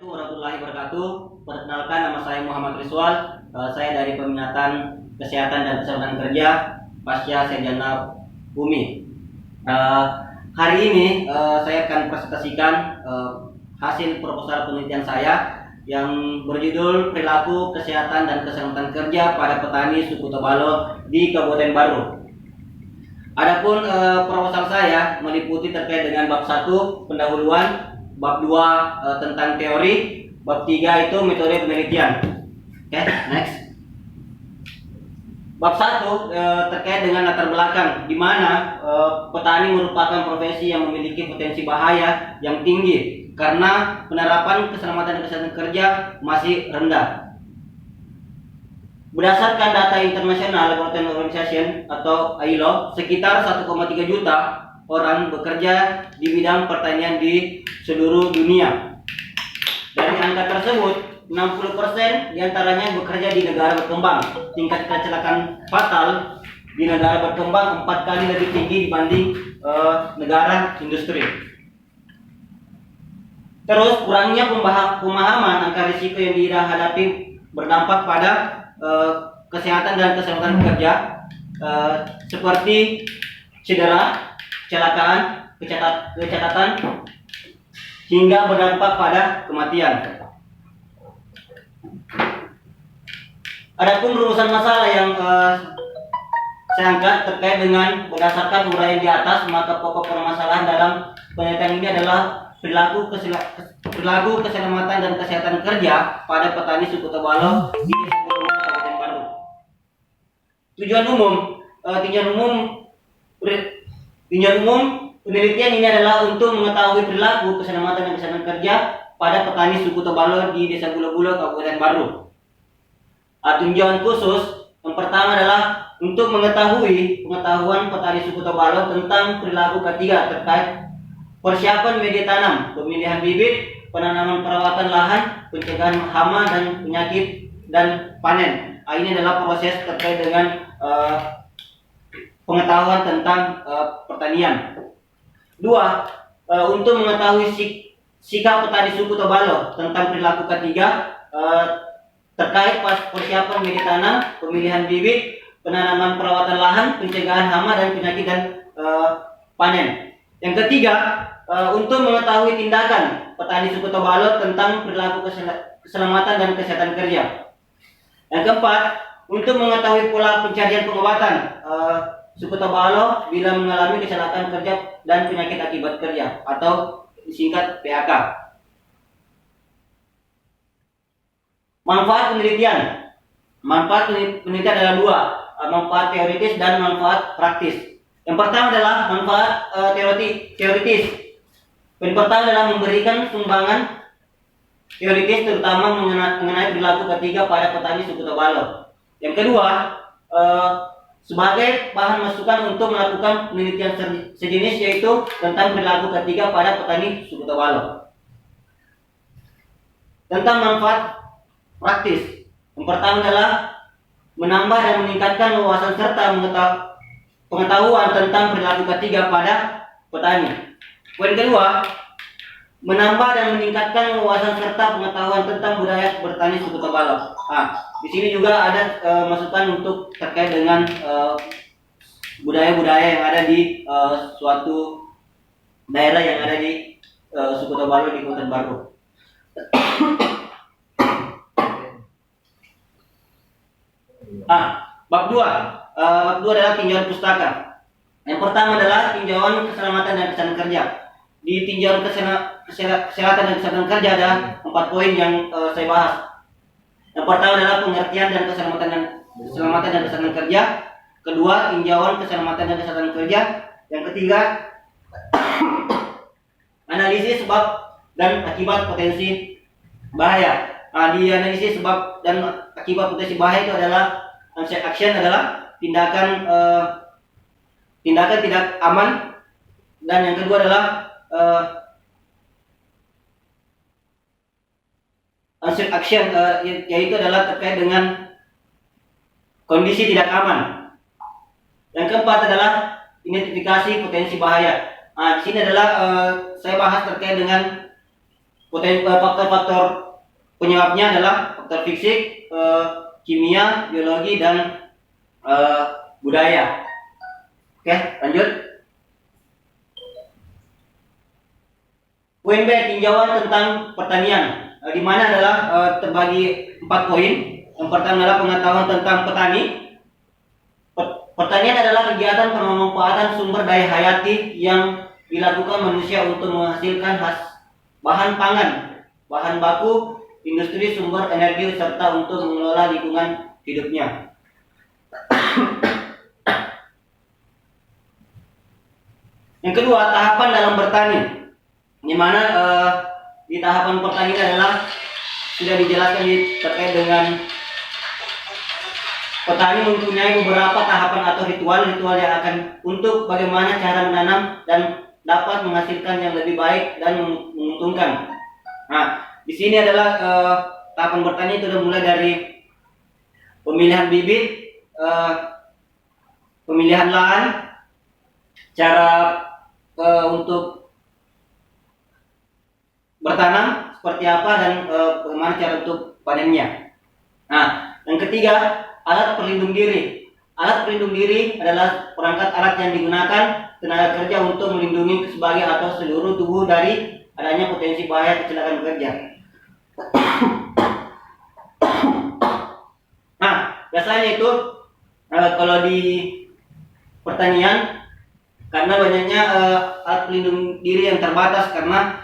Warahmatullahi wabarakatuh. Perkenalkan, nama saya Muhammad Rizwal. Saya dari Peminatan Kesehatan dan Keselamatan Kerja Pasca Sarjana Bumi. Hari ini saya akan presentasikan hasil proposal penelitian saya yang berjudul Perilaku Kesehatan dan Keselamatan Kerja pada Petani Suku Tebalo di Kabupaten Baru. Adapun proposal saya meliputi terkait dengan bab 1 pendahuluan, bab 2 tentang teori, bab 3 itu metode penelitian. Oke, next. Bab 1 terkait dengan latar belakang, di mana petani merupakan profesi yang memiliki potensi bahaya yang tinggi karena penerapan keselamatan dan kesehatan kerja masih rendah. Berdasarkan data International Laboratory Organization atau ILO, sekitar 1,3 juta orang bekerja di bidang pertanian di seluruh dunia. Dari angka tersebut, 60% diantaranya bekerja di negara berkembang. Tingkat kecelakaan fatal di negara berkembang 4 kali lebih tinggi dibanding negara industri. Terus, kurangnya pemahaman angka risiko yang dihadapi berdampak pada kesehatan dan keselamatan kerja, seperti cedera, kecelakaan, kecacatan, hingga berdampak pada kematian. Adapun rumusan masalah yang saya angkat terkait dengan berdasarkan uraian di atas, maka pokok permasalahan dalam penelitian ini adalah perilaku keselamatan dan kesehatan kerja pada petani suku Tebalo di Kabupaten Baru. Tujuan umum penelitian ini adalah untuk mengetahui perilaku keselamatan dan kesehatan kerja pada petani suku Tebalo di Desa Bulo-Bulo, Kabupaten Baru. Tinjauan khusus yang pertama adalah untuk mengetahui pengetahuan petani suku Tebalo tentang perilaku ketiga terkait persiapan media tanam, pemilihan bibit, penanaman perawatan lahan, pencegahan hama dan penyakit, dan panen. Ini adalah proses terkait dengan pengetahuan tentang pertanian. 2. Untuk mengetahui sikap petani suku Tebalo tentang perilaku ketiga terkait persiapan media tanam, pemilihan bibit, penanaman perawatan lahan, pencegahan hama dan penyakit, dan panen. Yang ketiga, untuk mengetahui tindakan petani suku Tebalo tentang perilaku keselamatan dan kesehatan kerja. Yang keempat, untuk mengetahui pola pencarian pengobatan suku Tebalo bila mengalami kecelakaan kerja dan penyakit akibat kerja atau disingkat PAK. Manfaat penelitian. Manfaat penelitian adalah 2, manfaat teoritis dan manfaat praktis. Yang pertama adalah manfaat teoritis. Yang pertama adalah memberikan sumbangan teoritis terutama mengenai perilaku ketiga pada petani suku Tebalo. Yang kedua, sebagai bahan masukan untuk melakukan penelitian sejenis, yaitu tentang perilaku ketiga pada petani suku Tebalo. Tentang manfaat praktis, yang pertama adalah menambah dan meningkatkan wawasan serta pengetahuan tentang perilaku ketiga pada petani. Poin kedua, menambah dan meningkatkan wawasan serta pengetahuan tentang budaya bertani suku Tebalo. Di sini juga ada masukan untuk terkait dengan budaya-budaya yang ada di suatu daerah yang ada di suku Tebalo di Kabupaten Baru. Bab 2. Bab 2 adalah tinjauan pustaka. Yang pertama adalah tinjauan keselamatan dan kesehatan kerja. Di tinjauan kesehatan dan kesehatan kerja ada 4 poin yang saya bahas. Yang pertama adalah pengertian dan keselamatan dan kesehatan kerja. Kedua, tinjauan keselamatan dan kesehatan kerja. Yang ketiga, analisis sebab dan akibat potensi bahaya. Di analisis sebab dan akibat potensi bahaya itu adalah action adalah tindakan tidak aman, dan yang kedua adalah action yaitu adalah terkait dengan kondisi tidak aman. Yang keempat adalah identifikasi potensi bahaya. Di sini adalah saya bahas terkait dengan faktor-faktor penyebabnya adalah faktor fisik, kimia, biologi, dan budaya. Oke, lanjut. Poin B, tinjauan tentang pertanian, di mana adalah terbagi 4 poin. Yang pertama adalah pengetahuan tentang petani. Pertanian adalah kegiatan pemanfaatan sumber daya hayati yang dilakukan manusia untuk menghasilkan bahan pangan, bahan baku, industri, sumber energi, serta untuk mengelola lingkungan hidupnya. Yang kedua, tahapan dalam bertani, di mana di tahapan pertanian adalah sudah dijelaskan terkait dengan petani mempunyai beberapa tahapan atau ritual yang akan untuk bagaimana cara menanam dan dapat menghasilkan yang lebih baik dan menguntungkan. Nah, di sini adalah tahapan bertani itu sudah mulai dari pemilihan bibit, pemilihan lahan, cara untuk bertanam seperti apa, dan bagaimana cara untuk panennya. Nah, yang ketiga, alat pelindung diri. Alat pelindung diri adalah perangkat alat yang digunakan tenaga kerja untuk melindungi sebagai atau seluruh tubuh dari adanya potensi bahaya kecelakaan kerja. Nah, biasanya itu kalau di pertanian, karena banyaknya alat pelindung diri yang terbatas, karena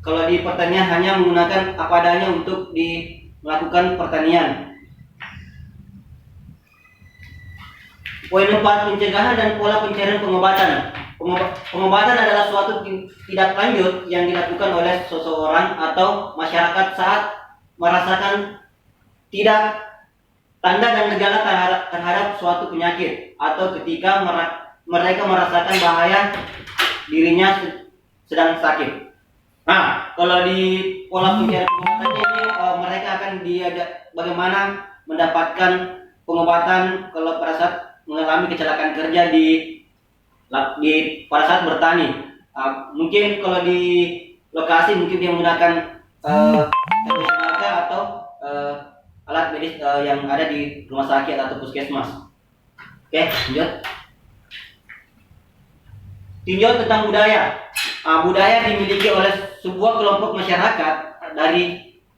kalau di pertanian hanya menggunakan apa adanya untuk melakukan pertanian. Poin 4, pencegahan dan pola pencarian pengobatan. Pengobatan adalah suatu tindak lanjut yang dilakukan oleh seseorang atau masyarakat saat merasakan tidak tanda dan gejala terhadap suatu penyakit, atau ketika mereka merasakan bahaya dirinya sedang sakit. Nah, kalau di pola pencarian pengobatannya ini mereka akan diajak bagaimana mendapatkan pengobatan kalau pada saat mengalami kecelakaan kerja pada saat bertani. Mungkin kalau di lokasi mungkin dia menggunakan atau alat medis yang ada di rumah sakit atau puskesmas. Oke, lanjut. Tinjau tentang budaya. Budaya dimiliki oleh sebuah kelompok masyarakat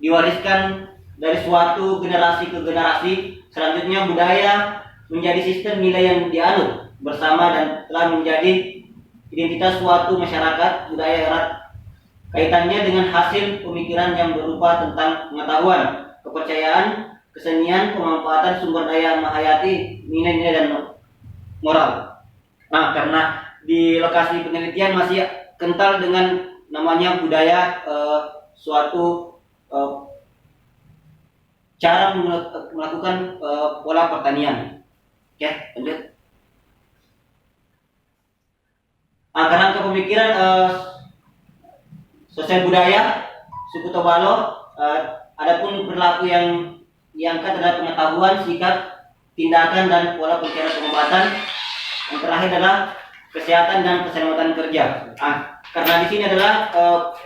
diwariskan dari suatu generasi ke generasi. Selanjutnya budaya menjadi sistem nilai yang dianut bersama dan telah menjadi identitas suatu masyarakat. Budaya erat kaitannya dengan hasil pemikiran yang berupa tentang pengetahuan, kepercayaan, kesenian, pemanfaatan sumber daya hayati, nilai-nilai dan moral. Nah, karena di lokasi penelitian masih kental dengan namanya budaya, suatu cara melakukan pola pertanian. Oke, lanjut. Kerangka pemikiran sosial budaya suku Tobalo, adapun perilaku yang diangkat adalah pengetahuan, sikap, tindakan, dan pola pencarian pengobatan. Yang terakhir adalah kesehatan dan keselamatan kerja. Karena di sini adalah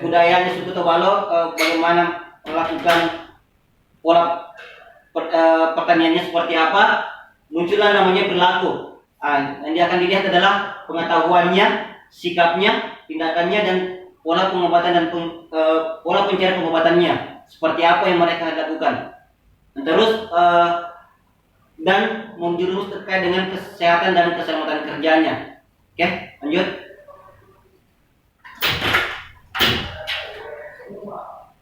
budayanya suku Tobalo, bagaimana melakukan pola pertaniannya seperti apa, muncullah namanya perilaku. Yang akan dilihat adalah pengetahuannya, sikapnya, tindakannya, dan pola pengobatan dan pola pencarian pengobatannya seperti apa yang mereka lakukan. Dan terus dan menjurus terkait dengan kesehatan dan keselamatan kerjanya. Oke, lanjut.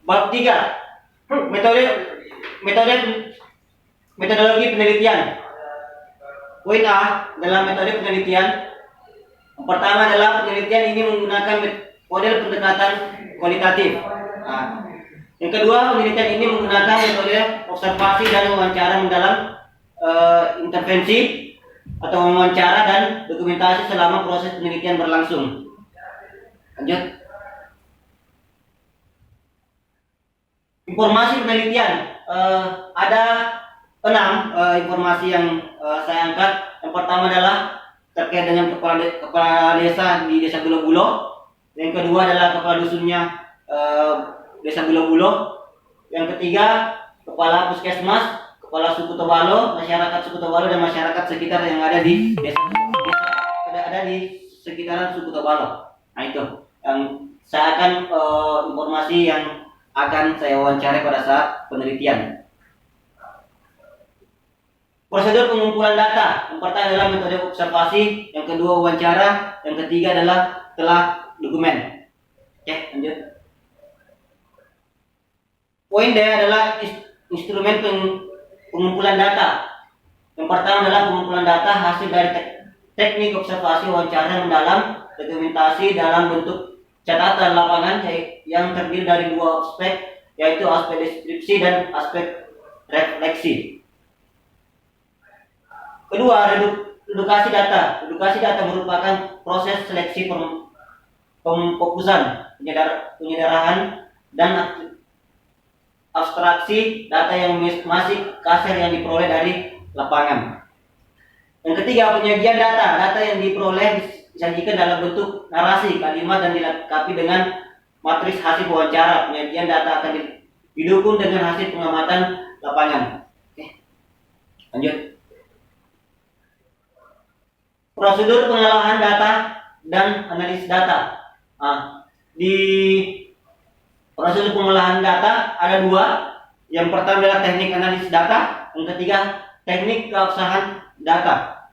Bab 3, metodologi penelitian. Poin A dalam metode penelitian, yang pertama adalah penelitian ini menggunakan model pendekatan kualitatif. Yang kedua, penelitian ini menggunakan metode observasi dan wawancara mendalam, intervensi atau wawancara dan dokumentasi selama proses penelitian berlangsung. Lanjut. Informasi penelitian, ada 6 informasi yang saya angkat. Yang pertama adalah terkait dengan kepala desa di Desa Gulo-Gulo. Yang kedua adalah kepala dusunnya Desa Bulo-Bulo. Yang ketiga, kepala puskesmas, kepala suku Tobalo, masyarakat suku Tobalo dan masyarakat sekitar yang ada di ada di sekitaran suku Tobalo. Nah itu yang saya akan informasi yang akan saya wawancara pada saat penelitian. Prosedur pengumpulan data. Yang pertama adalah metode observasi, yang kedua wawancara, yang ketiga adalah telah dokumen. Oke, lanjut. Poin D adalah instrumen pengumpulan data. Yang pertama adalah pengumpulan data hasil dari teknik observasi wawancara mendalam, dokumentasi dalam bentuk catatan lapangan yang terdiri dari dua aspek, yaitu aspek deskripsi dan aspek refleksi. Kedua, edukasi data. Edukasi data merupakan proses seleksi pemfokusan, penyederhanaan dan abstraksi data yang masih kasar yang diperoleh dari lapangan. Yang ketiga, penyajian data. Data yang diperoleh disajikan dalam bentuk narasi, kalimat dan dilengkapi dengan matris hasil wawancara. Penyajian data akan didukung dengan hasil pengamatan lapangan. Oke. Lanjut. Prosedur pengolahan data dan analisis data. Di prosedur pengolahan data ada dua. Yang pertama adalah teknik analisis data, yang ketiga teknik keabsahan data.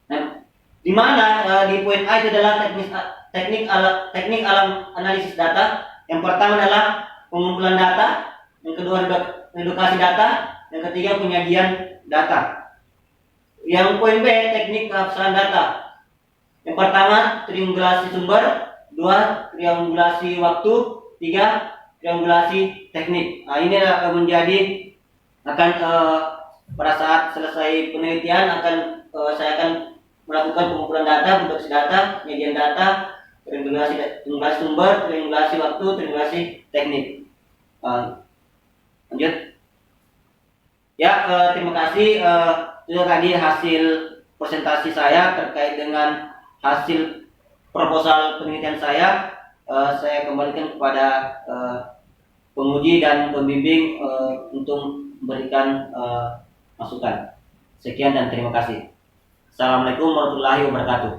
Nah, di mana di poin A itu adalah teknik alam analisis data. Yang pertama adalah pengumpulan data, yang kedua edukasi data, yang ketiga penyajian data. Yang poin B, teknik keabsahan data. Yang pertama, triangulasi sumber, dua, triangulasi waktu, tiga, triangulasi teknik. Nah, ini akan pada saat selesai penelitian saya akan melakukan pengumpulan data, produksi data, penyajian data, triangulasi sumber, triangulasi waktu, triangulasi teknik. Lanjut. Ya, terima kasih. Itu tadi hasil presentasi saya terkait dengan hasil proposal penelitian saya. Saya kembalikan kepada penguji dan pembimbing untuk memberikan masukan. Sekian dan terima kasih. Assalamualaikum warahmatullahi wabarakatuh.